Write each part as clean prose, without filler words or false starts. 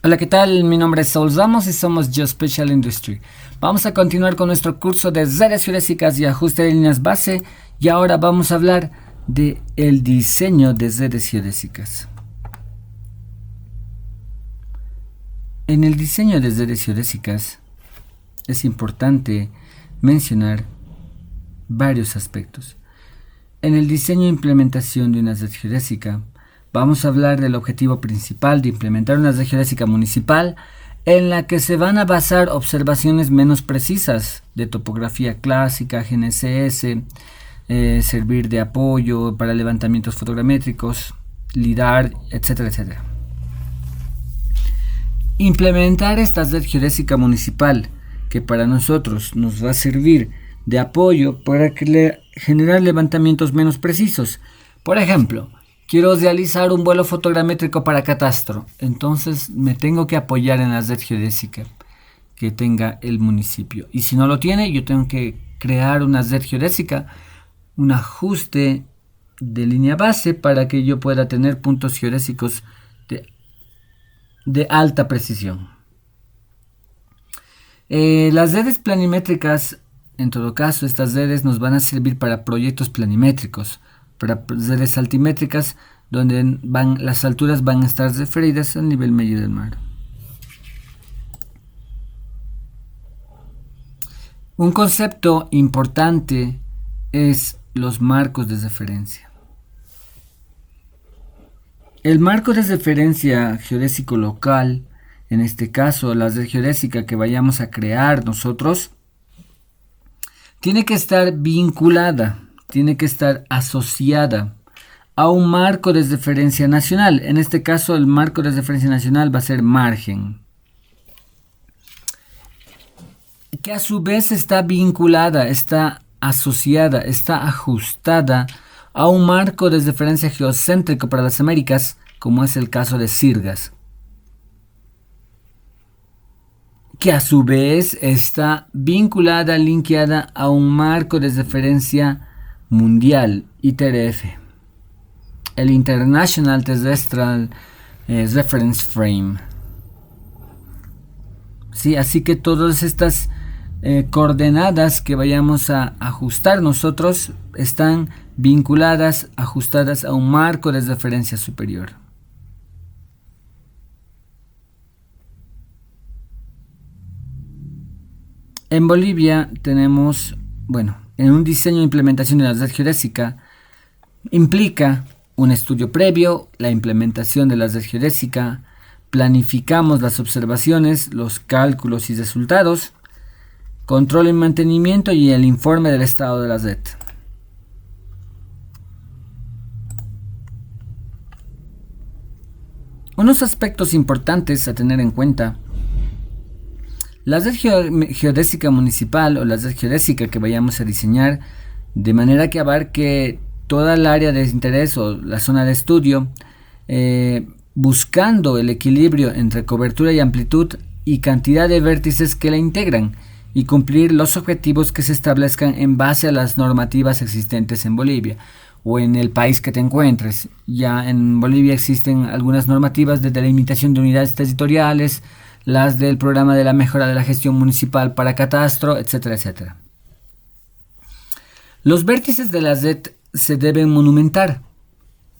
Hola, ¿qué tal? Mi nombre es Saul Ramos y somos Geospatial Industry. Vamos a continuar con nuestro curso de redes geodésicas y ajuste de líneas base y ahora vamos a hablar de el diseño de redes geodésicas. En el diseño de redes geodésicas es importante mencionar varios aspectos. En el diseño e implementación de una red geodésica vamos a hablar del objetivo principal de implementar una red geodésica municipal en la que se van a basar observaciones menos precisas de topografía clásica, GNSS, servir de apoyo para levantamientos fotogramétricos, LIDAR, etcétera, etcétera. Implementar esta red geodésica municipal que para nosotros nos va a servir de apoyo para generar levantamientos menos precisos. Por ejemplo, quiero realizar un vuelo fotogramétrico para catastro, entonces me tengo que apoyar en la red geodésica que tenga el municipio. Y si no lo tiene, yo tengo que crear una red geodésica, un ajuste de línea base para que yo pueda tener puntos geodésicos de alta precisión. Las redes planimétricas, en todo caso, estas redes nos van a servir para proyectos planimétricos, para redes altimétricas, donde las alturas van a estar referidas al nivel medio del mar. Un concepto importante es los marcos de referencia. El marco de referencia geodésico local, en este caso la red geodésica que vayamos a crear nosotros, tiene que estar vinculada, tiene que estar asociada a un marco de referencia nacional. En este caso el marco de referencia nacional va a ser margen, que a su vez está vinculada, está asociada, está ajustada a un marco de referencia geocéntrico para las Américas, como es el caso de CIRGAS, que a su vez está vinculada, linkeada a un marco de referencia mundial, ITRF, el International Terrestrial Reference Frame. ¿Sí? Así que todas estas coordenadas que vayamos a ajustar nosotros están vinculadas, ajustadas a un marco de referencia superior. En Bolivia tenemos, en un diseño e implementación de la red geodésica implica un estudio previo, la implementación de la red geodésica, planificamos las observaciones, los cálculos y resultados, control y mantenimiento y el informe del estado de la red. Unos aspectos importantes a tener en cuenta: la red geodésica municipal o la red geodésica que vayamos a diseñar de manera que abarque toda el área de interés o la zona de estudio, buscando el equilibrio entre cobertura y amplitud y cantidad de vértices que la integran, y cumplir los objetivos que se establezcan en base a las normativas existentes en Bolivia o en el país que te encuentres. Ya en Bolivia existen algunas normativas de delimitación de unidades territoriales, las del programa de la mejora de la gestión municipal para catastro, etcétera, etcétera. Los vértices de la red se deben monumentar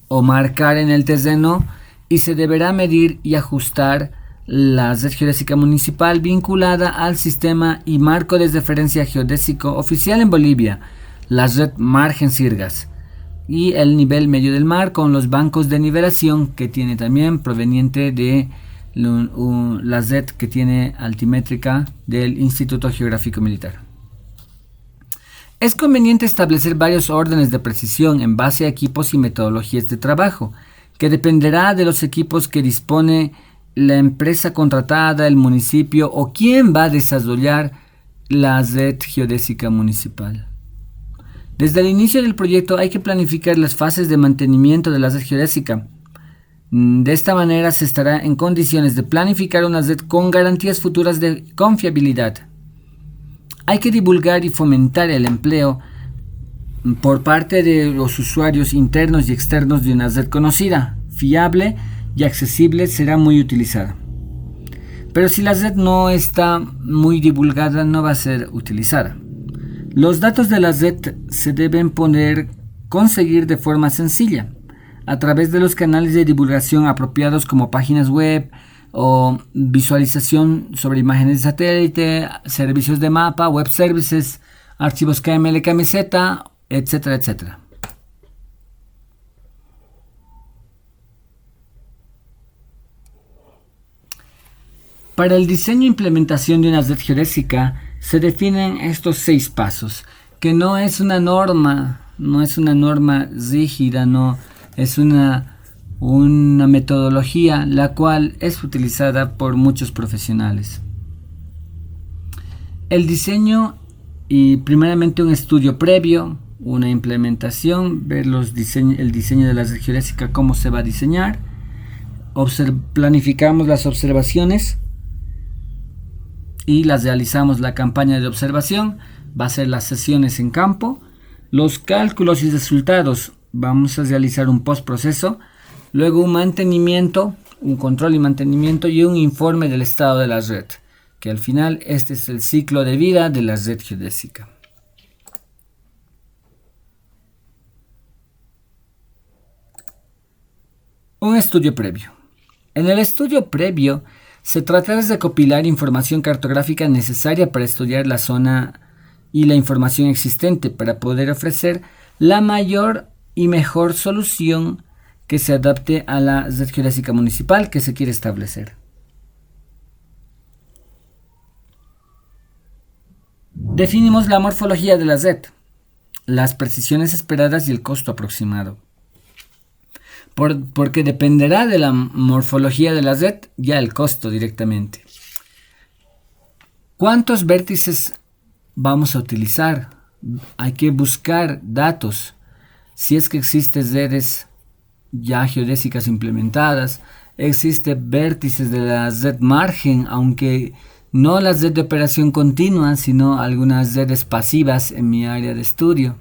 o marcar en el terreno y se deberá medir y ajustar la red geodésica municipal vinculada al sistema y marco de referencia geodésico oficial en Bolivia, la red margen CIRGAS, y el nivel medio del mar con los bancos de nivelación que tiene también proveniente de la red que tiene altimétrica del Instituto Geográfico Militar. Es conveniente establecer varios órdenes de precisión en base a equipos y metodologías de trabajo, que dependerá de los equipos que dispone la empresa contratada, el municipio o quien va a desarrollar la red geodésica municipal. Desde el inicio del proyecto hay que planificar las fases de mantenimiento de la red geodésica. De esta manera se estará en condiciones de planificar una red con garantías futuras de confiabilidad. Hay que divulgar y fomentar el empleo por parte de los usuarios internos y externos de una red conocida, fiable y accesible. Será muy utilizada. pero si la Z no está muy divulgada no va a ser utilizada. Los datos de la Z se deben conseguir de forma sencilla, a través de los canales de divulgación apropiados como páginas web o visualización sobre imágenes de satélite, servicios de mapa, web services, archivos KML, KMZ, etcétera, etcétera. Para el diseño e implementación de una red geodésica se definen estos 6 pasos, que no es una norma rígida, no es una metodología la cual es utilizada por muchos profesionales. El diseño y primeramente un estudio previo, una implementación, ver el diseño de la red geodésica, cómo se va a diseñar, planificamos las observaciones y las realizamos. La campaña de observación va a ser las sesiones en campo, los cálculos y resultados. Vamos a realizar un postproceso, luego un mantenimiento, un control y mantenimiento y un informe del estado de la red, que al final este es el ciclo de vida de la red geodésica. Un estudio previo. En el estudio previo se trata de recopilar información cartográfica necesaria para estudiar la zona y la información existente para poder ofrecer la mayor y mejor solución que se adapte a la red geodésica municipal que se quiere establecer. Definimos la morfología de la red, las precisiones esperadas y el costo aproximado. Porque dependerá de la morfología de la red ya el costo directamente. ¿Cuántos vértices vamos a utilizar? Hay que buscar datos. Si es que existen redes ya geodésicas implementadas, existen vértices de la red margen, aunque no las redes de operación continua, sino algunas redes pasivas en mi área de estudio.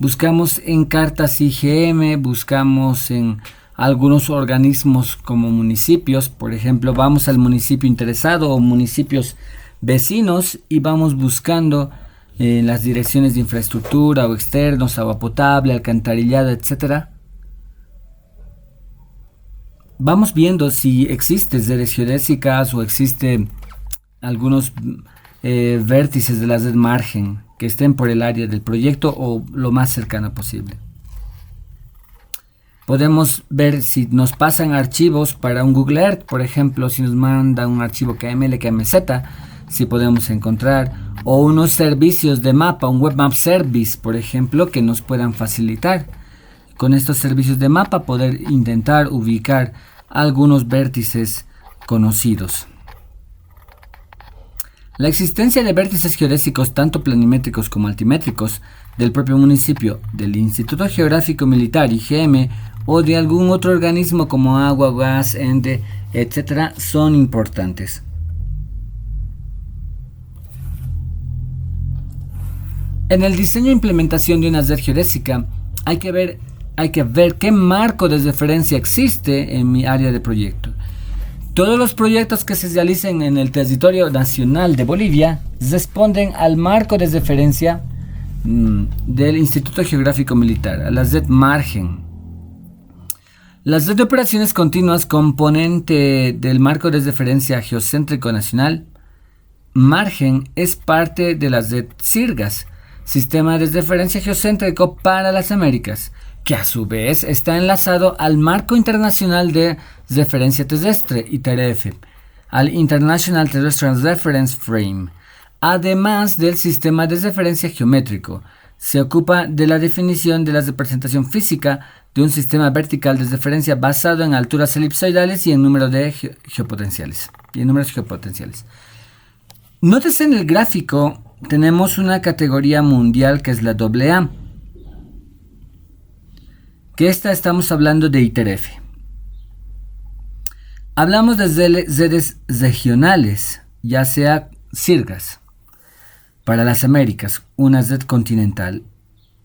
Buscamos en cartas IGM, buscamos en algunos organismos como municipios. Por ejemplo, vamos al municipio interesado o municipios vecinos y vamos buscando las direcciones de infraestructura o externos, agua potable, alcantarillado, etc. Vamos viendo si existen redes geodésicas o existen algunos vértices de la red margen que estén por el área del proyecto o lo más cercano posible. Podemos ver si nos pasan archivos para un Google Earth, por ejemplo, si nos manda un archivo KML, KMZ, si podemos encontrar, o unos servicios de mapa, un Web Map Service, por ejemplo, que nos puedan facilitar. Con estos servicios de mapa poder intentar ubicar algunos vértices conocidos. La existencia de vértices geodésicos tanto planimétricos como altimétricos del propio municipio, del Instituto Geográfico Militar IGM o de algún otro organismo como agua, gas, ente, etc. son importantes. En el diseño e implementación de una red geodésica hay que ver qué marco de referencia existe en mi área de proyecto. Todos los proyectos que se realicen en el territorio nacional de Bolivia responden al marco de referencia del Instituto Geográfico Militar, a la red margen. La red de operaciones continuas, componente del marco de referencia geocéntrico nacional, margen, es parte de la red SIRGAS, Sistema de Referencia Geocéntrico para las Américas, que a su vez está enlazado al Marco Internacional de Referencia Terrestre, ITRF, al International Terrestrial Reference Frame, además del Sistema de Referencia Geométrico. Se ocupa de la definición de la representación física de un sistema vertical de referencia basado en alturas elipsoidales y en número de geopotenciales. Nótese en el gráfico tenemos una categoría mundial que es la AA, que estamos hablando de ITRF. Hablamos de redes regionales, ya sea SIRGAS. Para las Américas, una red continental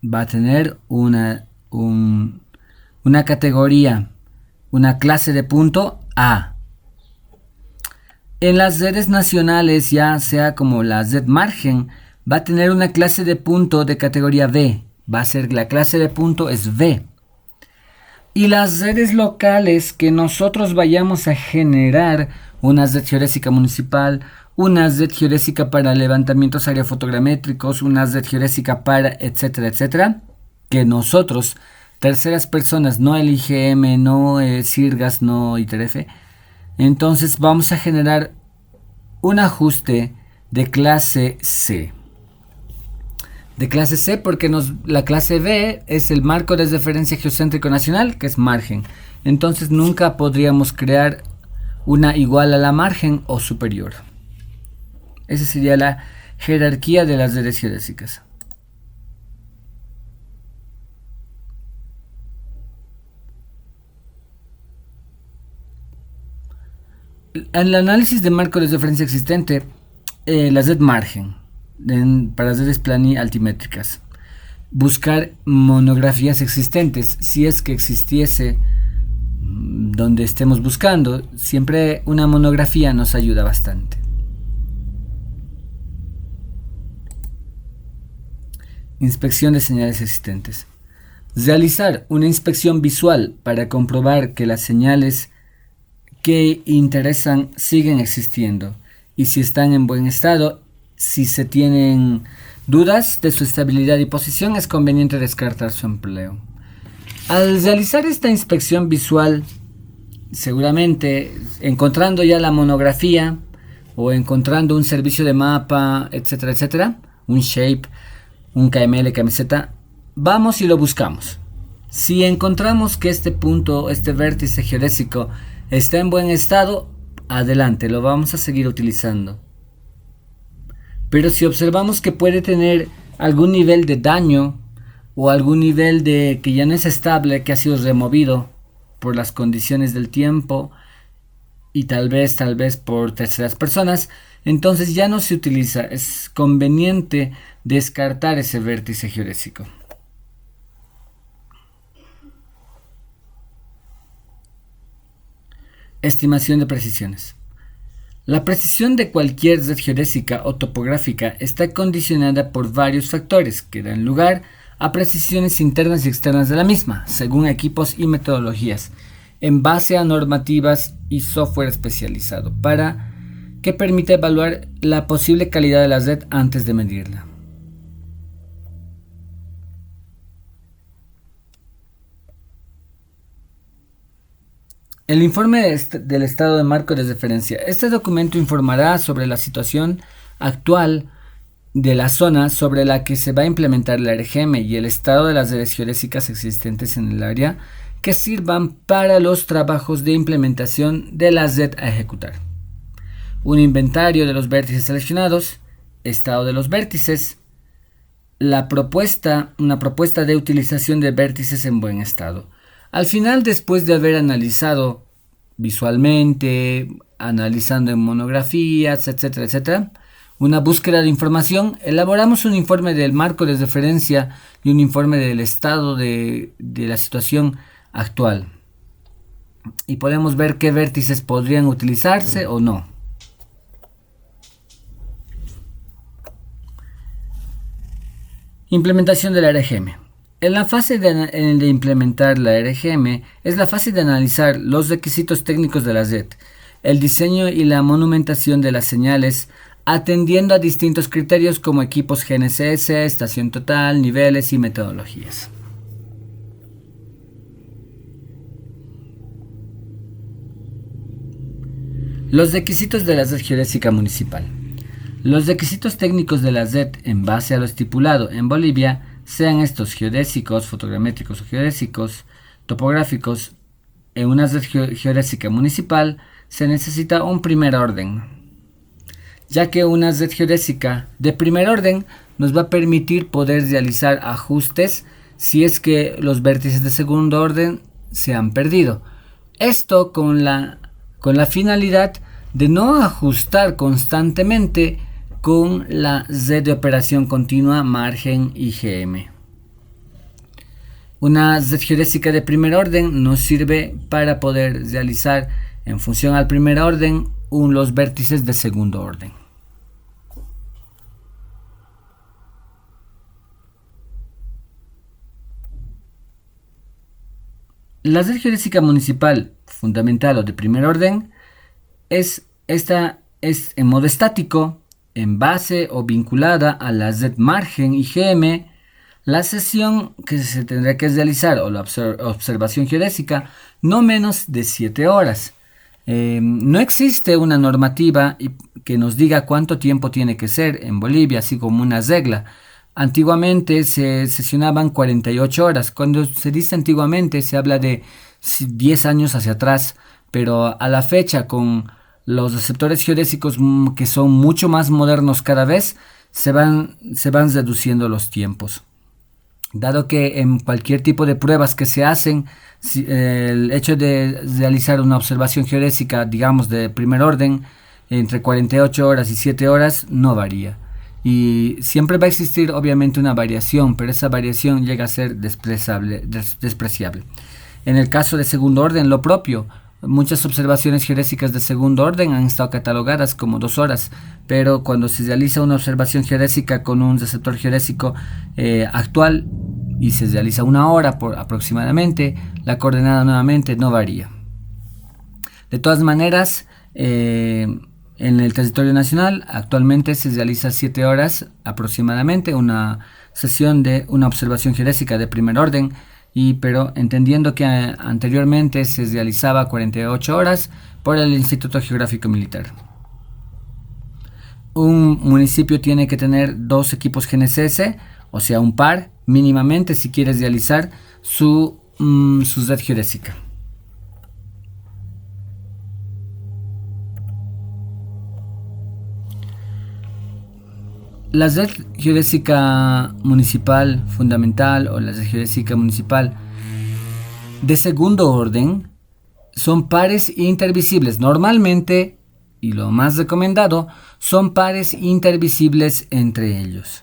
va a tener una categoría, una clase de punto A, En las redes nacionales, ya sea como la Z margen, va a tener una clase de punto de categoría V. Va a ser la clase de punto es V. Y las redes locales que nosotros vayamos a generar, una red geodésica municipal, una red geodésica para levantamientos aerofotogramétricos, una red geodésica para etcétera, etcétera, que nosotros, terceras personas, no el IGM, no CIRGAS, no ITRF, entonces vamos a generar un ajuste de clase C. De clase C porque la clase B es el marco de referencia geocéntrico nacional, que es margen. Entonces nunca podríamos crear una igual a la margen o superior. Esa sería la jerarquía de las redes geodésicas. En el análisis de marco de referencia existente, la red margen para redes plani-altimétricas, buscar monografías existentes, si es que existiese donde estemos buscando, siempre una monografía nos ayuda bastante. Inspección de señales existentes. Realizar una inspección visual para comprobar que las señales que interesan siguen existiendo y si están en buen estado. Si se tienen dudas de su estabilidad y posición, es conveniente descartar su empleo. Al realizar esta inspección visual, seguramente encontrando ya la monografía o encontrando un servicio de mapa, etcétera, etcétera, un shape, un KML, KMZ, vamos y lo buscamos. Si encontramos que este punto, este vértice geodésico está en buen estado, adelante, lo vamos a seguir utilizando. Pero si observamos que puede tener algún nivel de daño o algún nivel de que ya no es estable, que ha sido removido por las condiciones del tiempo y tal vez por terceras personas, entonces ya no se utiliza. Es conveniente descartar ese vértice geodésico. Estimación de precisiones. La precisión de cualquier red geodésica o topográfica está condicionada por varios factores que dan lugar a precisiones internas y externas de la misma, según equipos y metodologías, en base a normativas y software especializado, para que permita evaluar la posible calidad de la red antes de medirla. El informe del estado de marco de referencia. Este documento informará sobre la situación actual de la zona sobre la que se va a implementar la RGM y el estado de las redes geodésicas existentes en el área que sirvan para los trabajos de implementación de la red a ejecutar. Un inventario de los vértices seleccionados, estado de los vértices, una propuesta de utilización de vértices en buen estado. Al final, después de haber analizado visualmente, analizando en monografías, etcétera, etcétera, una búsqueda de información, elaboramos un informe del marco de referencia y un informe del estado de la situación actual. Y podemos ver qué vértices podrían utilizarse o no. Implementación de la RGM. En la fase de implementar la RGM es la fase de analizar los requisitos técnicos de la red, el diseño y la monumentación de las señales, atendiendo a distintos criterios como equipos GNSS, estación total, niveles y metodologías. Los requisitos de la red geodésica municipal. Los requisitos técnicos de la red en base a lo estipulado en Bolivia, sean estos geodésicos, fotogramétricos o geodésicos, topográficos, en una red geodésica municipal se necesita un primer orden, ya que una red geodésica de primer orden nos va a permitir poder realizar ajustes si es que los vértices de segundo orden se han perdido. Esto con la finalidad de no ajustar constantemente con la red de operación continua margen IGM. Una red geodésica de primer orden nos sirve para poder realizar en función al primer orden, los vértices de segundo orden. La red geodésica municipal fundamental o de primer orden esta es en modo estático, en base o vinculada a la red margen IGM. La sesión que se tendrá que realizar o la observación geodésica no menos de 7 horas. No existe una normativa que nos diga cuánto tiempo tiene que ser en Bolivia, así como una regla. Antiguamente se sesionaban 48 horas. Cuando se dice antiguamente se habla de 10 años hacia atrás, pero a la fecha con los receptores geodésicos que son mucho más modernos cada vez, se van reduciendo los tiempos. Dado que en cualquier tipo de pruebas que se hacen, el hecho de realizar una observación geodésica, digamos de primer orden, entre 48 horas y 7 horas, no varía. Y siempre va a existir obviamente una variación, pero esa variación llega a ser despreciable. En el caso de segundo orden, lo propio. Muchas observaciones geodésicas de segundo orden han estado catalogadas como 2 horas, pero cuando se realiza una observación geodésica con un receptor geodésico actual y se realiza 1 hora aproximadamente, la coordenada nuevamente no varía. De todas maneras, en el territorio nacional actualmente se realiza 7 horas aproximadamente una sesión de una observación geodésica de primer orden, pero entendiendo que anteriormente se realizaba 48 horas por el Instituto Geográfico Militar. Un municipio tiene que tener 2 equipos GNSS, o sea, un par mínimamente si quieres realizar su red geodésica. La red geodésica municipal fundamental o la red geodésica municipal de segundo orden son pares intervisibles. Normalmente, y lo más recomendado, son pares intervisibles entre ellos,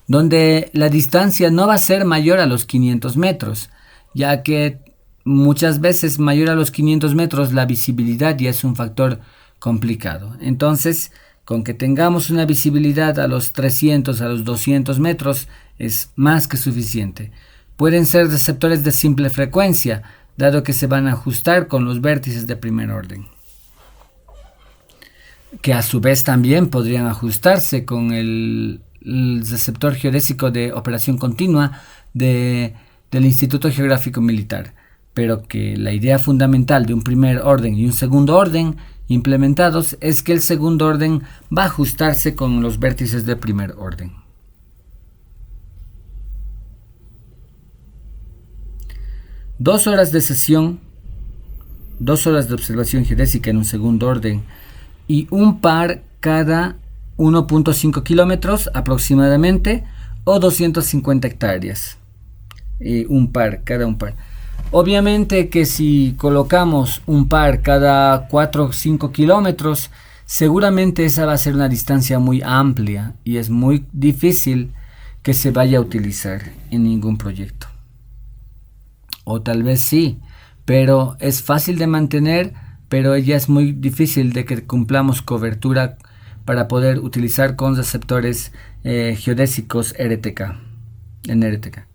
donde la distancia no va a ser mayor a los 500 metros, ya que muchas veces mayor a los 500 metros la visibilidad ya es un factor complicado. Entonces, con que tengamos una visibilidad a los 300, a los 200 metros es más que suficiente. Pueden ser receptores de simple frecuencia, dado que se van a ajustar con los vértices de primer orden, que a su vez también podrían ajustarse con el receptor geodésico de operación continua del Instituto Geográfico Militar, pero que la idea fundamental de un primer orden y un segundo orden implementados es que el segundo orden va a ajustarse con los vértices de primer orden. Dos horas de sesión, 2 horas de observación geodésica en un segundo orden y un par cada 1.5 kilómetros aproximadamente o 250 hectáreas. Cada un par. Obviamente que si colocamos un par cada 4 o 5 kilómetros, seguramente esa va a ser una distancia muy amplia y es muy difícil que se vaya a utilizar en ningún proyecto. O tal vez sí, pero es fácil de mantener, pero ya es muy difícil de que cumplamos cobertura para poder utilizar con receptores geodésicos en RTK.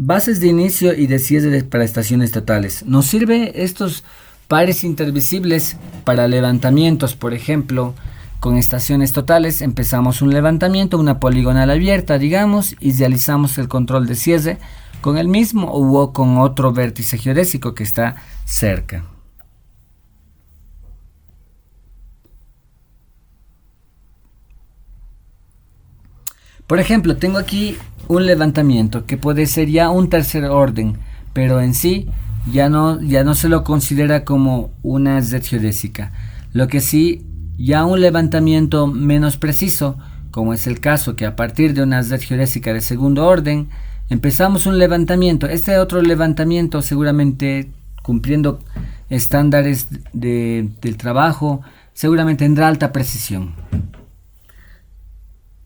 Bases de inicio y de cierre para estaciones totales. Nos sirve estos pares intervisibles para levantamientos, por ejemplo, con estaciones totales. Empezamos un levantamiento, una poligonal abierta, digamos, y realizamos el control de cierre con el mismo o con otro vértice geodésico que está cerca. Por ejemplo, tengo aquí un levantamiento que puede ser ya un tercer orden, pero en sí ya no se lo considera como una red geodésica. Lo que sí, ya un levantamiento menos preciso, como es el caso que a partir de una red geodésica de segundo orden, empezamos un levantamiento. Este otro levantamiento seguramente cumpliendo estándares del trabajo, seguramente tendrá alta precisión.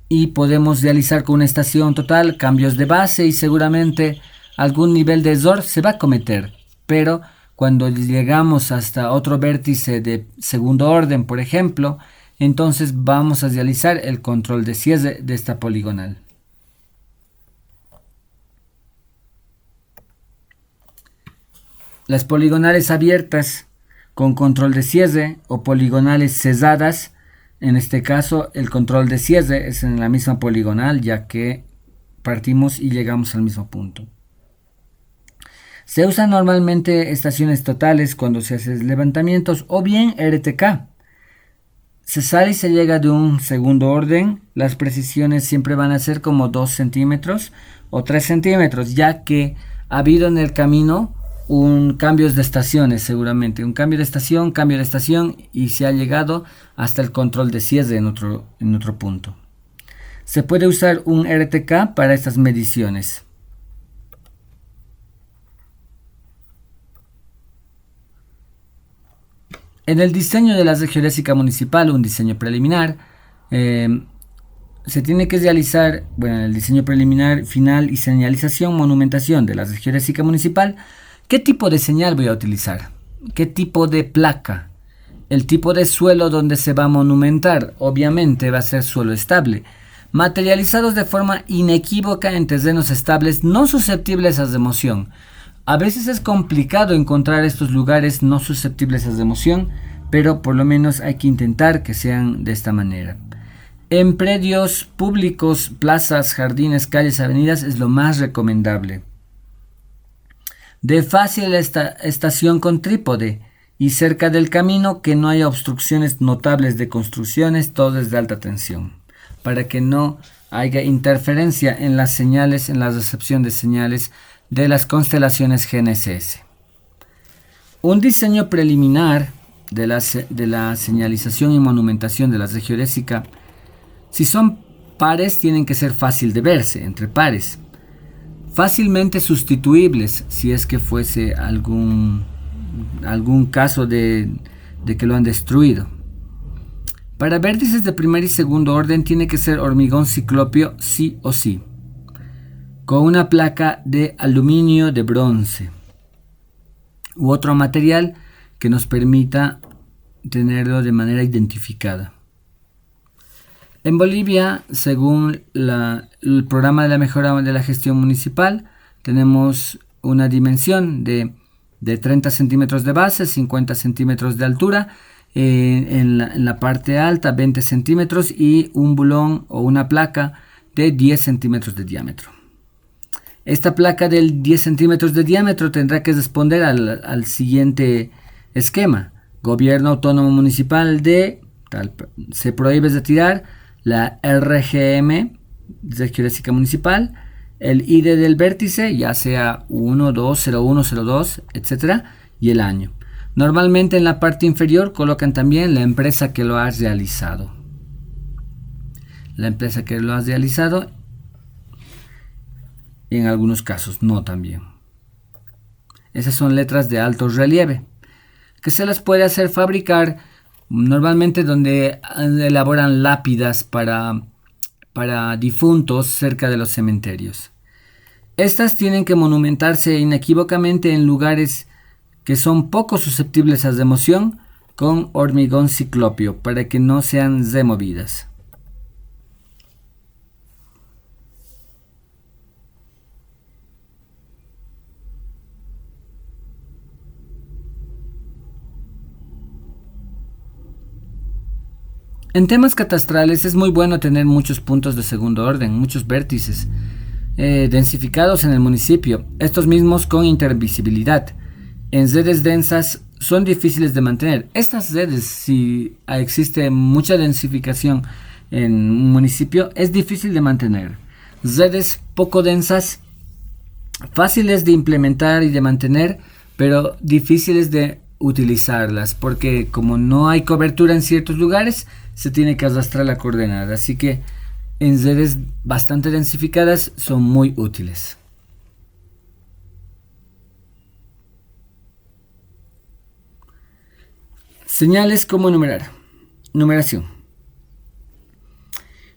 Y podemos realizar con una estación total cambios de base y seguramente algún nivel de error se va a cometer, pero cuando llegamos hasta otro vértice de segundo orden, por ejemplo, entonces vamos a realizar el control de cierre de esta poligonal. Las poligonales abiertas con control de cierre o poligonales cerradas, en este caso el control de cierre es en la misma poligonal, ya que partimos y llegamos al mismo punto. Se usan normalmente estaciones totales cuando se hacen levantamientos o bien RTK. Se sale y se llega de un segundo orden, las precisiones siempre van a ser como 2 centímetros o 3 centímetros, ya que ha habido en el camino cambios de estaciones, seguramente un cambio de estación y se ha llegado hasta el control de cierre en otro punto. Se puede usar un RTK para estas mediciones. En el diseño de la red geodésica municipal, un diseño preliminar, se tiene que realizar, el diseño preliminar, final y señalización, monumentación de la red geodésica municipal. ¿Qué tipo de señal voy a utilizar? ¿Qué tipo de placa? El tipo de suelo donde se va a monumentar, obviamente va a ser suelo estable, materializados de forma inequívoca en terrenos estables no susceptibles a remoción. A veces es complicado encontrar estos lugares no susceptibles a remoción, pero por lo menos hay que intentar que sean de esta manera. En predios públicos, plazas, jardines, calles, avenidas es lo más recomendable. De fácil estación con trípode y cerca del camino, que no haya obstrucciones notables de construcciones, todo es de alta tensión, para que no haya interferencia en las señales, en la recepción de señales de las constelaciones GNSS. Un diseño preliminar de la señalización y monumentación de la red geodésica, si son pares, tienen que ser fácil de verse entre pares, fácilmente sustituibles si es que fuese algún caso de que lo han destruido. Para vértices de primer y segundo orden tiene que ser hormigón ciclopio sí o sí, con una placa de aluminio, de bronce u otro material que nos permita tenerlo de manera identificada. En Bolivia, según el programa de la mejora de la gestión municipal, tenemos una dimensión de 30 centímetros de base, 50 centímetros de altura, en la parte alta 20 centímetros y un bulón o una placa de 10 centímetros de diámetro. Esta placa de 10 centímetros de diámetro tendrá que responder al siguiente esquema. Gobierno Autónomo Municipal se prohíbe retirar la RGM, Red Geodésica Municipal, el ID del vértice, ya sea 1, 2, 01, 02, etc. y el año. Normalmente en la parte inferior colocan también la empresa que lo ha realizado. La empresa que lo ha realizado, en algunos casos no también. Esas son letras de alto relieve, que se las puede hacer fabricar normalmente donde elaboran lápidas para difuntos cerca de los cementerios. Estas tienen que monumentarse inequívocamente en lugares que son poco susceptibles a remoción con hormigón ciclopio para que no sean removidas. En temas catastrales es muy bueno tener muchos puntos de segundo orden, muchos vértices densificados en el municipio, estos mismos con intervisibilidad. En redes densas son difíciles de mantener. Estas redes, si existe mucha densificación en un municipio, es difícil de mantener. Redes poco densas, fáciles de implementar y de mantener, pero difíciles de utilizarlas, porque como no hay cobertura en ciertos lugares, se tiene que arrastrar la coordenada. Así que en redes bastante densificadas son muy útiles. Señales como numerar. Numeración.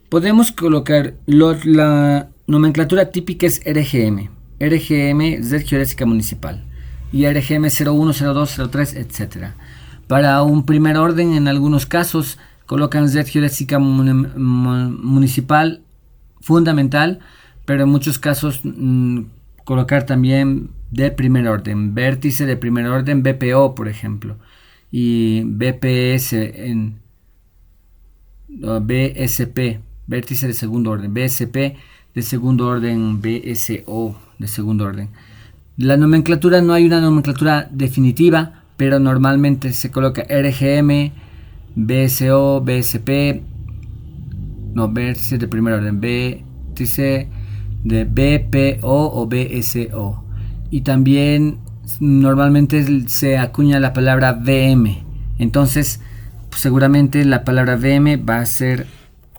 Podemos colocar la nomenclatura típica es RGM. RGM, Z geodésica municipal, y RGM 01, 02, 03, etc. Para un primer orden, en algunos casos, colocan Z geodésica municipal fundamental, pero en muchos casos colocar también de primer orden, vértice de primer orden, BPO, por ejemplo, y BPS en BSP, vértice de segundo orden, BSP de segundo orden, BSO de segundo orden. La nomenclatura, no hay una nomenclatura definitiva, pero normalmente se coloca RGM, BSO, BSP, no, vértice de primer orden, vértice de BPO o BSO. Y también normalmente se acuña la palabra VM. Entonces, pues, seguramente la palabra VM va a ser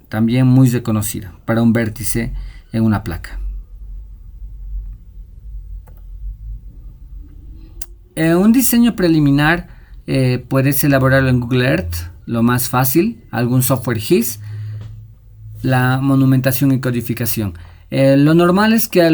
también muy reconocida para un vértice en una placa. Un diseño preliminar puedes elaborarlo en Google Earth, lo más fácil, algún software GIS, la monumentación y codificación. Lo normal es que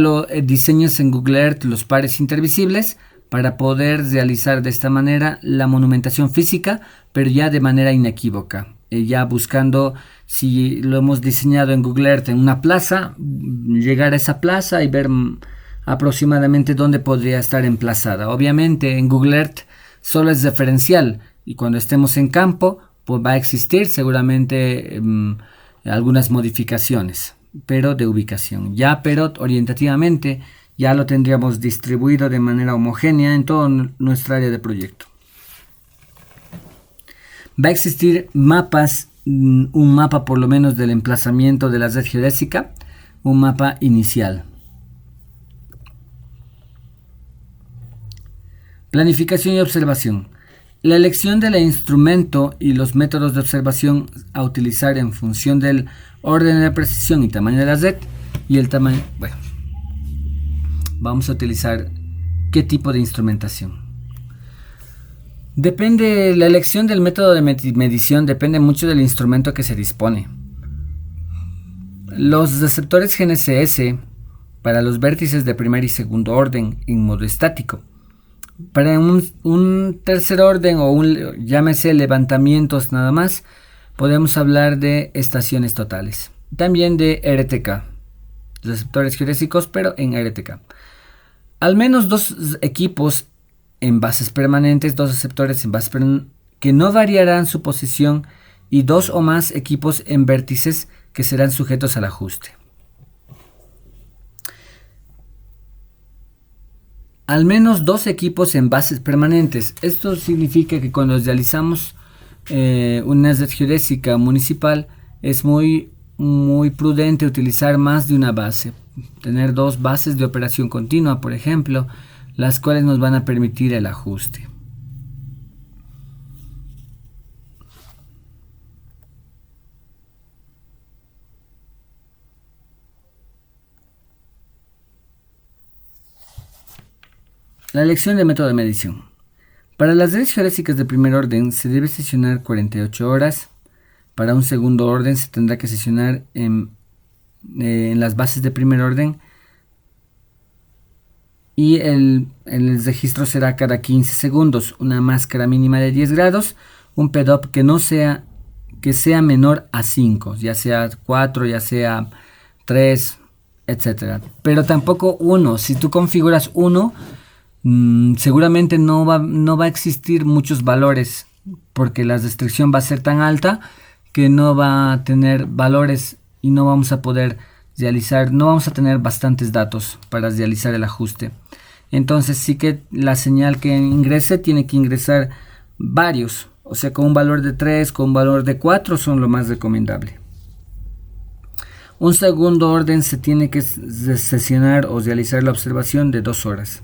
diseñes en Google Earth los pares intervisibles para poder realizar de esta manera la monumentación física, pero ya de manera inequívoca. Ya buscando, si lo hemos diseñado en Google Earth en una plaza, llegar a esa plaza y ver aproximadamente dónde podría estar emplazada. Obviamente en Google Earth solo es referencial, y cuando estemos en campo pues va a existir seguramente algunas modificaciones, pero de ubicación. Pero orientativamente ya lo tendríamos distribuido de manera homogénea en toda nuestra área de proyecto. Va a existir mapas, un mapa por lo menos del emplazamiento de la red geodésica, un mapa inicial. Planificación y observación. La elección del instrumento y los métodos de observación a utilizar en función del orden de precisión y tamaño de la red y el tamaño. Bueno, vamos a utilizar qué tipo de instrumentación. Depende, la elección del método de medición depende mucho del instrumento que se dispone. Los receptores GNSS para los vértices de primer y segundo orden en modo estático. Para un tercer orden o llámese levantamientos nada más, podemos hablar de estaciones totales. También de RTK, receptores geodésicos, pero en RTK. Al menos dos equipos en bases permanentes, dos receptores en bases permanentes que no variarán su posición y dos o más equipos en vértices que serán sujetos al ajuste. Al menos dos equipos en bases permanentes. Esto significa que cuando realizamos una red geodésica municipal es muy prudente utilizar más de una base. Tener dos bases de operación continua, por ejemplo, las cuales nos van a permitir el ajuste. La elección de método de medición. Para las redes geodésicas de primer orden se debe sesionar 48 horas. Para un segundo orden se tendrá que sesionar en las bases de primer orden. Y el registro será cada 15 segundos. Una máscara mínima de 10 grados. Un PDOP que sea menor a 5. Ya sea 4, ya sea 3, etc. Pero tampoco 1. Si tú configuras 1... seguramente no va a existir muchos valores porque la restricción va a ser tan alta que no va a tener valores y no vamos a poder no vamos a tener bastantes datos para realizar el ajuste. Entonces sí que la señal que ingrese tiene que ingresar varios, o sea, con un valor de 3, con un valor de 4 son lo más recomendable. Un segundo orden se tiene que sesionar o realizar la observación de 2 horas.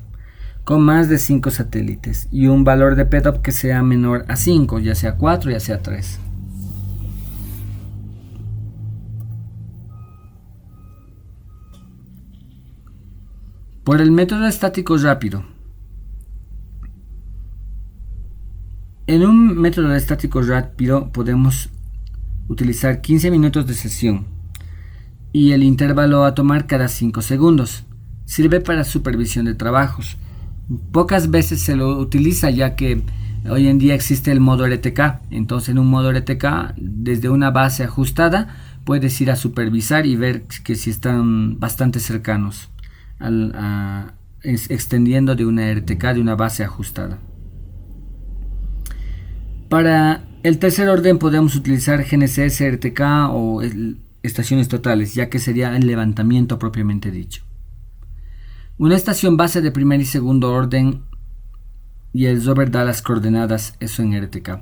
Con más de 5 satélites y un valor de PDOP que sea menor a 5, ya sea 4, ya sea 3. Por el método estático rápido. En un método estático rápido podemos utilizar 15 minutos de sesión y el intervalo a tomar cada 5 segundos. sirve para supervisión de trabajos. Pocas veces se lo utiliza, ya que hoy en día existe el modo RTK. Entonces, en un modo RTK, desde una base ajustada, puedes ir a supervisar y ver que si están bastante cercanos, extendiendo de una RTK, de una base ajustada. Para el tercer orden podemos utilizar GNSS, RTK o estaciones totales, ya que sería el levantamiento propiamente dicho. Una estación base de primer y segundo orden y el rover da las coordenadas, eso en RTK.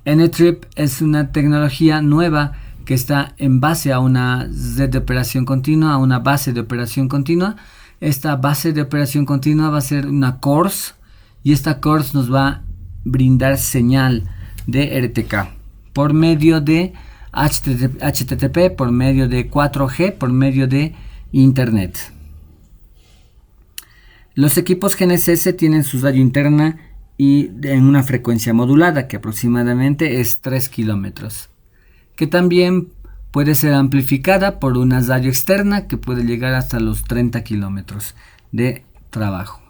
N-Trip es una tecnología nueva que está en base a una red de operación continua, a una base de operación continua. Esta base de operación continua va a ser una CORS y esta CORS nos va a brindar señal de RTK por medio de HTTP, por medio de 4G, por medio de Internet. Los equipos GNSS tienen su radio interna y en una frecuencia modulada que aproximadamente es 3 kilómetros, que también puede ser amplificada por una radio externa que puede llegar hasta los 30 kilómetros de trabajo.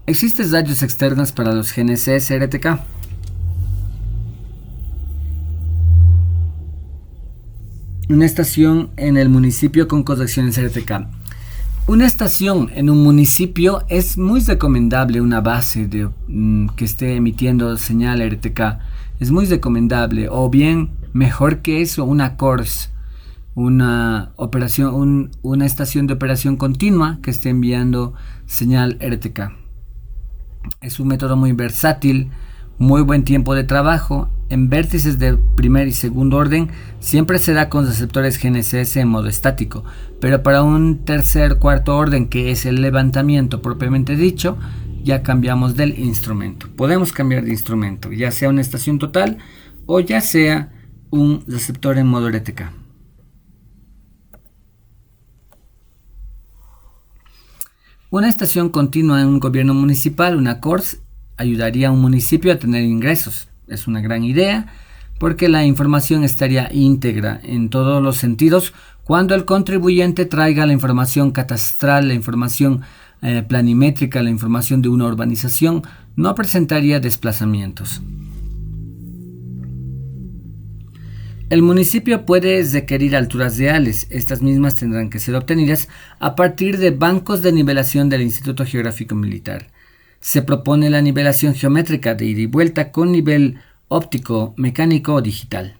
Existen radios externas para los GNSS RTK. Una estación en el municipio con conexiones RTK. Una estación en un municipio es muy recomendable, una base que esté emitiendo señal RTK. Es muy recomendable, o bien, mejor que eso, una CORS, una estación de operación continua que esté enviando señal RTK. Es un método muy versátil, muy buen tiempo de trabajo. En vértices de primer y segundo orden siempre se da con receptores GNSS en modo estático, pero para un tercer, cuarto orden, que es el levantamiento propiamente dicho, ya cambiamos del instrumento. Podemos cambiar de instrumento, ya sea una estación total o ya sea un receptor en modo RTK. Una estación continua en un gobierno municipal, una CORS, ayudaría a un municipio a tener ingresos. Es una gran idea porque la información estaría íntegra en todos los sentidos cuando el contribuyente traiga la información catastral, la información planimétrica, la información de una urbanización, no presentaría desplazamientos. El municipio puede requerir alturas reales. Estas mismas tendrán que ser obtenidas a partir de bancos de nivelación del Instituto Geográfico Militar. Se propone la nivelación geométrica de ida y vuelta con nivel óptico, mecánico o digital.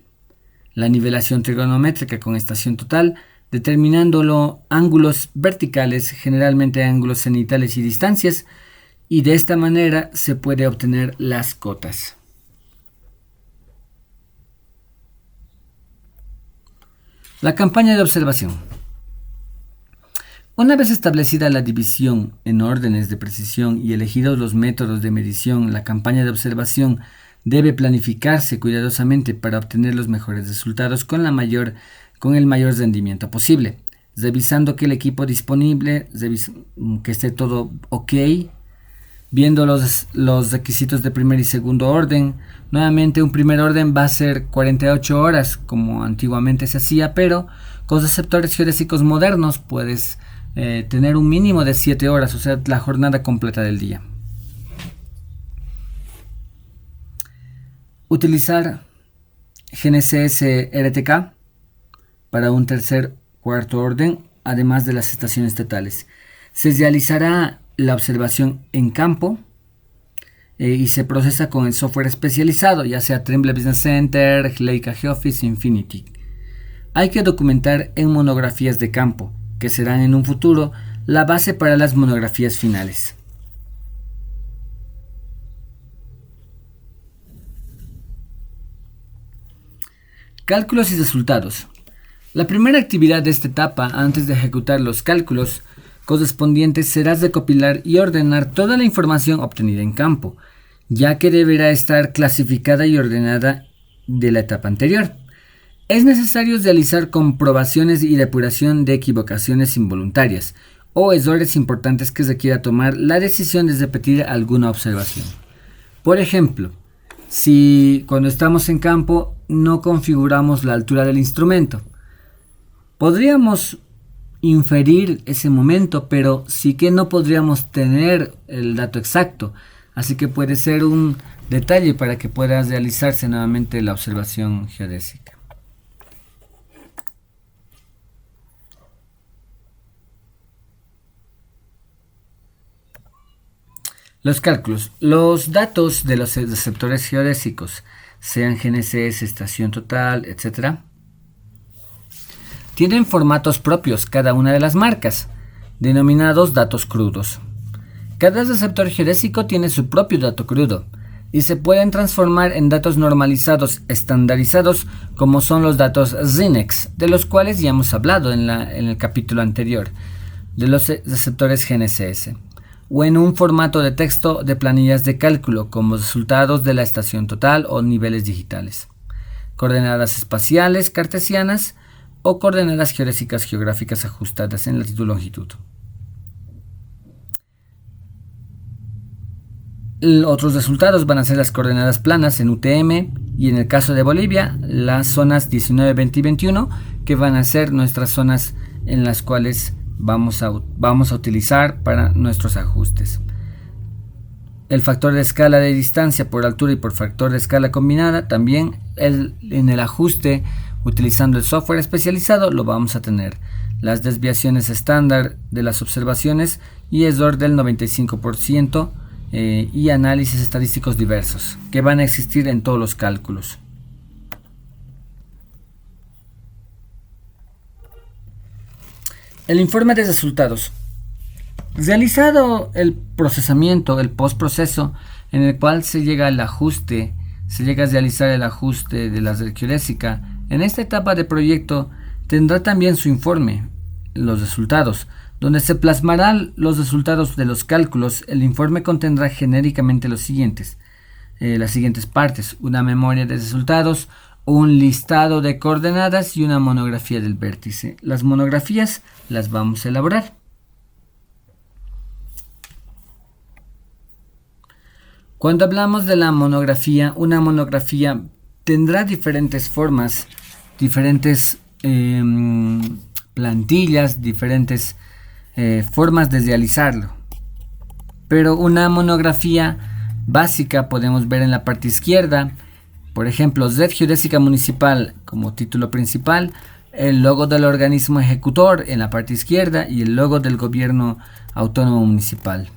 La nivelación trigonométrica con estación total, determinando ángulos verticales, generalmente ángulos cenitales y distancias, y de esta manera se puede obtener las cotas. La campaña de observación. Una vez establecida la división en órdenes de precisión y elegidos los métodos de medición, la campaña de observación debe planificarse cuidadosamente para obtener los mejores resultados con el mayor rendimiento posible, revisando que el equipo disponible, que esté todo ok, viendo los requisitos de primer y segundo orden. Nuevamente, un primer orden va a ser 48 horas, como antiguamente se hacía, pero con receptores geodésicos modernos puedes tener un mínimo de 7 horas, o sea, la jornada completa del día. Utilizar GNSS RTK para un tercer, cuarto orden, además de las estaciones totales. Se realizará la observación en campo y se procesa con el software especializado, ya sea Trimble Business Center, Leica GeoOffice, Infinity. Hay que documentar en monografías de campo, que serán en un futuro la base para las monografías finales. Cálculos y resultados. La primera actividad de esta etapa, antes de ejecutar los cálculos correspondientes, será recopilar y ordenar toda la información obtenida en campo, ya que deberá estar clasificada y ordenada de la etapa anterior. Es necesario realizar comprobaciones y depuración de equivocaciones involuntarias o errores importantes que requiera tomar la decisión de repetir alguna observación. Por ejemplo, si cuando estamos en campo no configuramos la altura del instrumento, podríamos inferir ese momento, pero sí que no podríamos tener el dato exacto. Así que puede ser un detalle para que pueda realizarse nuevamente la observación geodésica. Los cálculos. Los datos de los receptores geodésicos, sean GNSS, estación total, etc., tienen formatos propios cada una de las marcas, denominados datos crudos. Cada receptor geodésico tiene su propio dato crudo y se pueden transformar en datos normalizados estandarizados como son los datos RINEX, de los cuales ya hemos hablado en el capítulo anterior, de los receptores GNSS, o en un formato de texto de planillas de cálculo como resultados de la estación total o niveles digitales, coordenadas espaciales cartesianas o coordenadas geodésicas geográficas ajustadas en latitud y longitud. Otros resultados van a ser las coordenadas planas en UTM y en el caso de Bolivia las zonas 19, 20 y 21, que van a ser nuestras zonas en las cuales vamos a utilizar para nuestros ajustes. El factor de escala de distancia por altura y por factor de escala combinada también en el ajuste utilizando el software especializado lo vamos a tener. Las desviaciones estándar de las observaciones y error del 95%. Y análisis estadísticos diversos que van a existir en todos los cálculos. El informe de resultados. Realizado el procesamiento, el postproceso, en el cual se llega a realizar el ajuste de la red geodésica, en esta etapa de proyecto tendrá también su informe, los resultados, donde se plasmarán los resultados de los cálculos. El informe contendrá genéricamente las siguientes partes: una memoria de resultados, un listado de coordenadas y una monografía del vértice. Las monografías las vamos a elaborar. Cuando hablamos de la monografía, una monografía tendrá diferentes formas, diferentes plantillas, diferentes formas de realizarlo, pero una monografía básica podemos ver en la parte izquierda, por ejemplo, Red Geodésica Municipal como título principal, el logo del organismo ejecutor en la parte izquierda y el logo del gobierno autónomo municipal.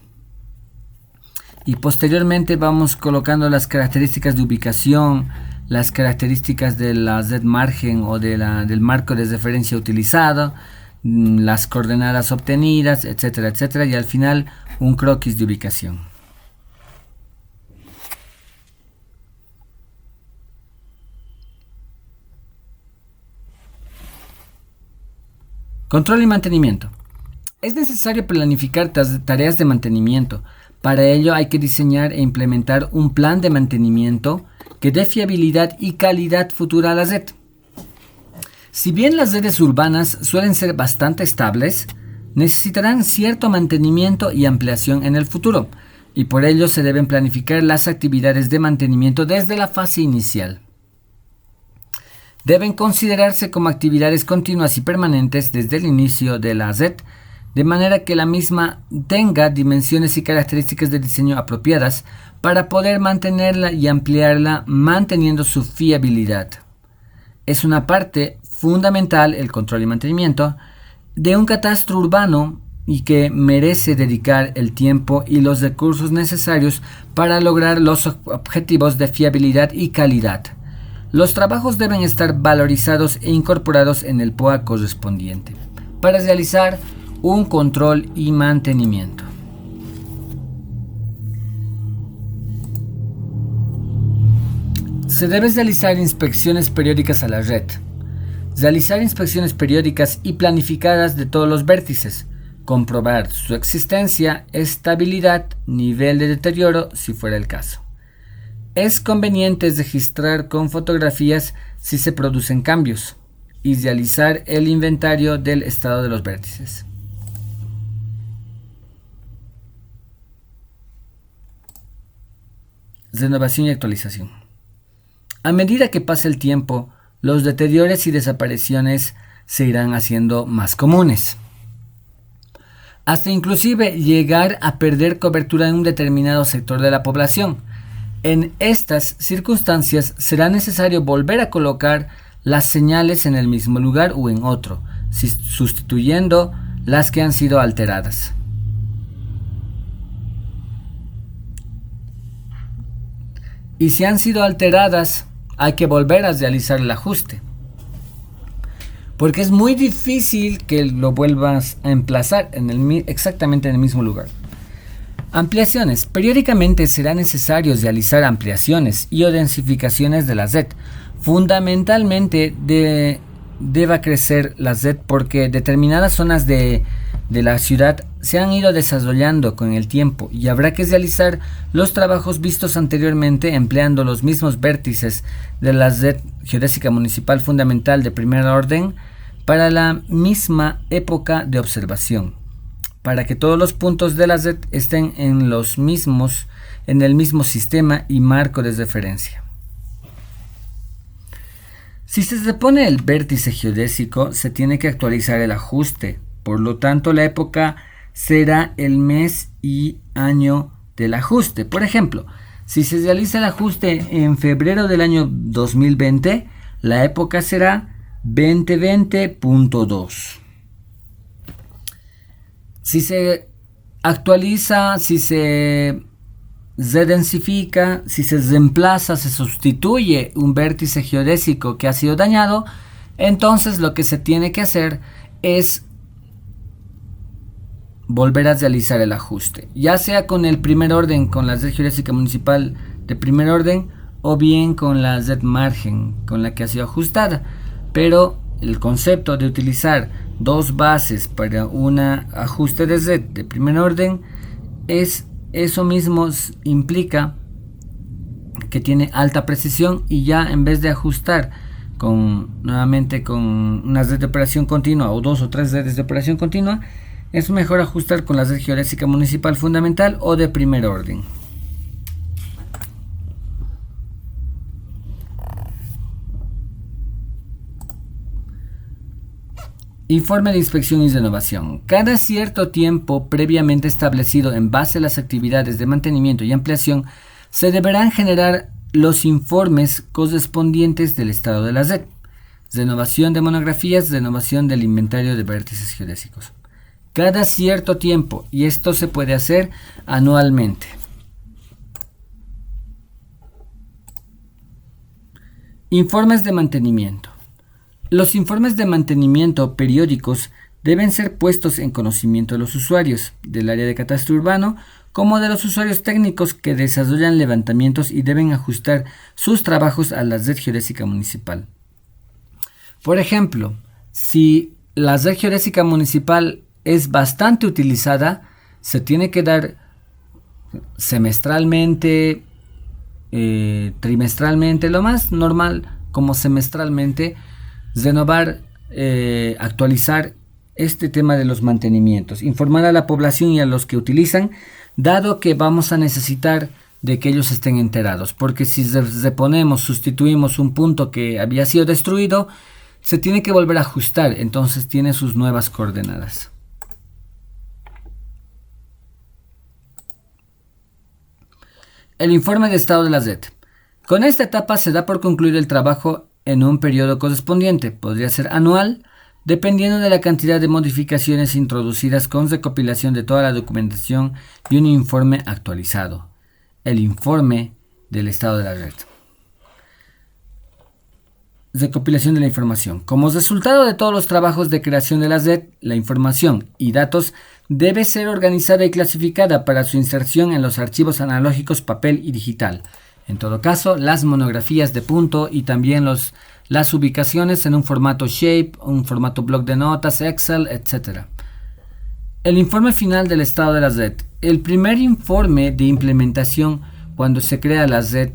Y posteriormente vamos colocando las características de ubicación, las características de la red margen o del marco de referencia utilizado, las coordenadas obtenidas, etcétera, etcétera, y al final un croquis de ubicación. Control y mantenimiento. Es necesario planificar tareas de mantenimiento. Para ello hay que diseñar e implementar un plan de mantenimiento que dé fiabilidad y calidad futura a la red. Si bien las redes urbanas suelen ser bastante estables, necesitarán cierto mantenimiento y ampliación en el futuro, y por ello se deben planificar las actividades de mantenimiento desde la fase inicial. Deben considerarse como actividades continuas y permanentes desde el inicio de la red, de manera que la misma tenga dimensiones y características de diseño apropiadas para poder mantenerla y ampliarla manteniendo su fiabilidad. Es una parte fundamental el control y mantenimiento de un catastro urbano y que merece dedicar el tiempo y los recursos necesarios para lograr los objetivos de fiabilidad y calidad. Los trabajos deben estar valorizados e incorporados en el POA correspondiente para realizar un control y mantenimiento. Se deben realizar inspecciones periódicas a la red. Realizar inspecciones periódicas y planificadas de todos los vértices. Comprobar su existencia, estabilidad, nivel de deterioro si fuera el caso. Es conveniente registrar con fotografías si se producen cambios y realizar el inventario del estado de los vértices. renovación y actualización. A medida que pase el tiempo, los deterioros y desapariciones se irán haciendo más comunes, hasta inclusive llegar a perder cobertura en un determinado sector de la población. En estas circunstancias será necesario volver a colocar las señales en el mismo lugar o en otro, sustituyendo las que han sido alteradas. Y si han sido alteradas, hay que volver a realizar el ajuste, porque es muy difícil que lo vuelvas a emplazar exactamente en el mismo lugar. Ampliaciones. Periódicamente será necesario realizar ampliaciones y o densificaciones de la red. Fundamentalmente deba crecer la red porque determinadas zonas de la ciudad se han ido desarrollando con el tiempo y habrá que realizar los trabajos vistos anteriormente empleando los mismos vértices de la red geodésica municipal fundamental de primer orden para la misma época de observación, para que todos los puntos de la red estén en el mismo sistema y marco de referencia. Si se repone el vértice geodésico, se tiene que actualizar el ajuste. Por lo tanto, la época será el mes y año del ajuste. Por ejemplo, si se realiza el ajuste en febrero del año 2020, la época será 2020.2. Si se actualiza, si se redensifica, si se reemplaza, se sustituye un vértice geodésico que ha sido dañado, entonces lo que se tiene que hacer es volver a realizar el ajuste, ya sea con el primer orden, con la red geodésica municipal de primer orden, o bien con la red margen con la que ha sido ajustada. Pero el concepto de utilizar dos bases para un ajuste de red de primer orden eso mismo implica que tiene alta precisión, y ya en vez de ajustar nuevamente con una red de operación continua o dos o tres redes de operación continua, es mejor ajustar con la red geodésica municipal fundamental o de primer orden. Informe de inspección y renovación. Cada cierto tiempo previamente establecido en base a las actividades de mantenimiento y ampliación, se deberán generar los informes correspondientes del estado de la red. Renovación de monografías, renovación del inventario de vértices geodésicos. Cada cierto tiempo, y esto se puede hacer anualmente. Informes de mantenimiento. Los informes de mantenimiento periódicos deben ser puestos en conocimiento de los usuarios del área de catastro urbano como de los usuarios técnicos que desarrollan levantamientos y deben ajustar sus trabajos a la red geodésica municipal. Por ejemplo, si la red geodésica municipal es bastante utilizada, se tiene que dar semestralmente, trimestralmente, lo más normal como semestralmente, renovar, actualizar este tema de los mantenimientos, informar a la población y a los que utilizan, dado que vamos a necesitar de que ellos estén enterados, porque si reponemos, sustituimos un punto que había sido destruido, se tiene que volver a ajustar, entonces tiene sus nuevas coordenadas. El informe de estado de la red. Con esta etapa se da por concluido el trabajo en un periodo correspondiente, podría ser anual, dependiendo de la cantidad de modificaciones introducidas, con recopilación de toda la documentación y un informe actualizado. El informe del estado de la red. Recopilación de la información. Como resultado de todos los trabajos de creación de la red, la información y datos debe ser organizada y clasificada para su inserción en los archivos analógicos, papel y digital. En todo caso, las monografías de punto y también las ubicaciones en un formato Shape, un formato bloc de notas, Excel, etc. El informe final del estado de la red. El primer informe de implementación cuando se crea la red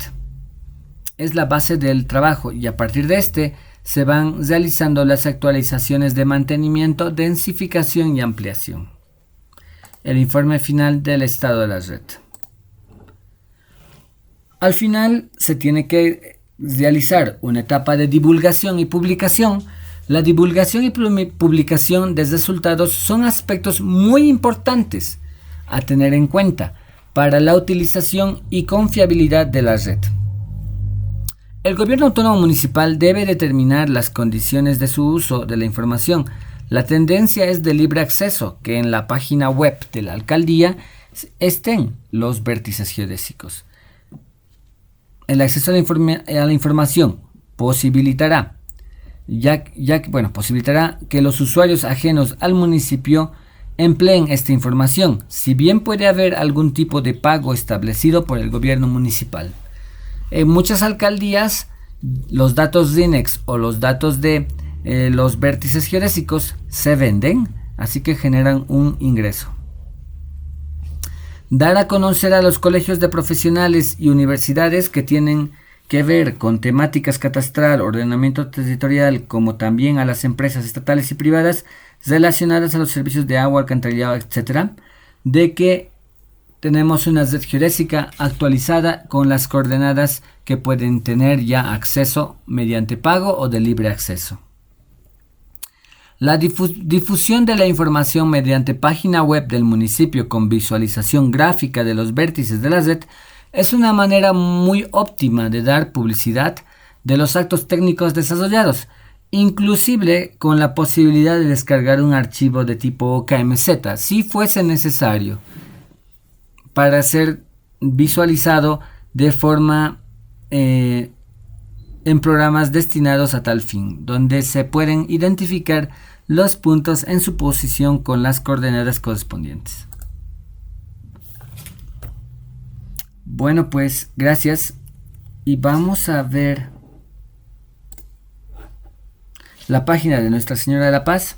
es la base del trabajo, y a partir de este se van realizando las actualizaciones de mantenimiento, densificación y ampliación. El informe final del estado de la red. Al final se tiene que realizar una etapa de divulgación y publicación. La divulgación y publicación de resultados son aspectos muy importantes a tener en cuenta para la utilización y confiabilidad de la red. El gobierno autónomo municipal debe determinar las condiciones de su uso de la información. La tendencia es de libre acceso, que en la página web de la alcaldía estén los vértices geodésicos. El acceso a la información posibilitará que los usuarios ajenos al municipio empleen esta información, si bien puede haber algún tipo de pago establecido por el gobierno municipal. En muchas alcaldías, los datos RINEX o los datos de los vértices geodésicos se venden, así que generan un ingreso. Dar a conocer a los colegios de profesionales y universidades que tienen que ver con temáticas catastral, ordenamiento territorial, como también a las empresas estatales y privadas relacionadas a los servicios de agua, alcantarillado, etc., de que tenemos una red geodésica actualizada con las coordenadas que pueden tener ya acceso mediante pago o de libre acceso. La difusión de la información mediante página web del municipio con visualización gráfica de los vértices de la red es una manera muy óptima de dar publicidad de los actos técnicos desarrollados, inclusive con la posibilidad de descargar un archivo de tipo KMZ, si fuese necesario, para ser visualizado de forma en programas destinados a tal fin, donde se pueden identificar los puntos en su posición con las coordenadas correspondientes. Bueno, pues gracias, y vamos a ver la página de Nuestra Señora de la Paz.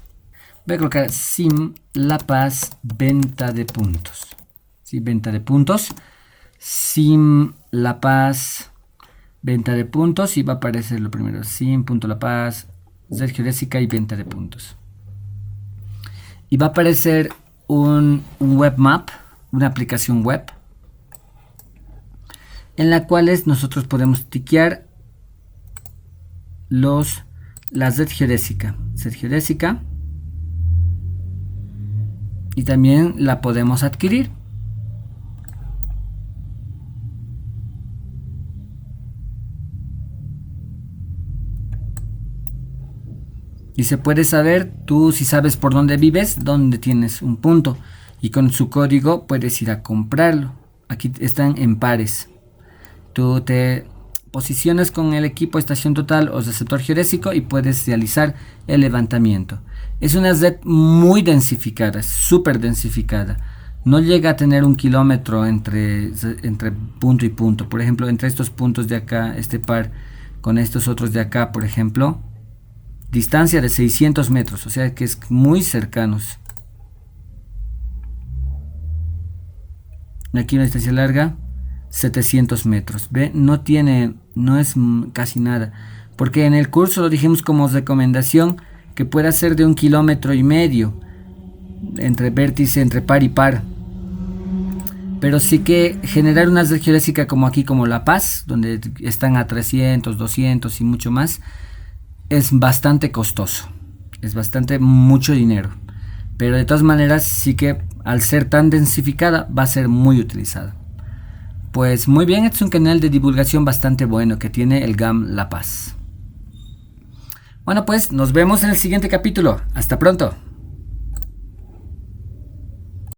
Voy a colocar SIM La Paz venta de puntos. Sí, venta de puntos. SIM La Paz venta de puntos, y va a aparecer lo primero: SIM.La Paz, red geodésica y venta de puntos. Y va a aparecer un webmap, una aplicación web, en la cual nosotros podemos tiquear la red geodésica, y también la podemos adquirir. Y se puede saber, tú si sabes por dónde vives, dónde tienes un punto, y con su código puedes ir a comprarlo. Aquí están en pares. Tú te posicionas con el equipo estación total o receptor geodésico y puedes realizar el levantamiento. Es una red muy densificada, súper densificada. No llega a tener 1 kilómetro entre punto y punto. Por ejemplo, entre estos puntos de acá, este par con estos otros de acá, por ejemplo, distancia de 600 metros, o sea que es muy cercanos. Aquí una distancia larga, 700 metros. ¿Ve? No es casi nada. Porque en el curso lo dijimos como recomendación que pueda ser de 1,5 kilómetros entre vértice, entre par y par. Pero sí que generar una red geodésica como aquí, como La Paz, donde están a 300, 200 y mucho más, es bastante costoso. Es mucho dinero. Pero de todas maneras sí que al ser tan densificada va a ser muy utilizada. Pues muy bien, este es un canal de divulgación bastante bueno que tiene el GAM La Paz. Bueno, pues nos vemos en el siguiente capítulo. Hasta pronto.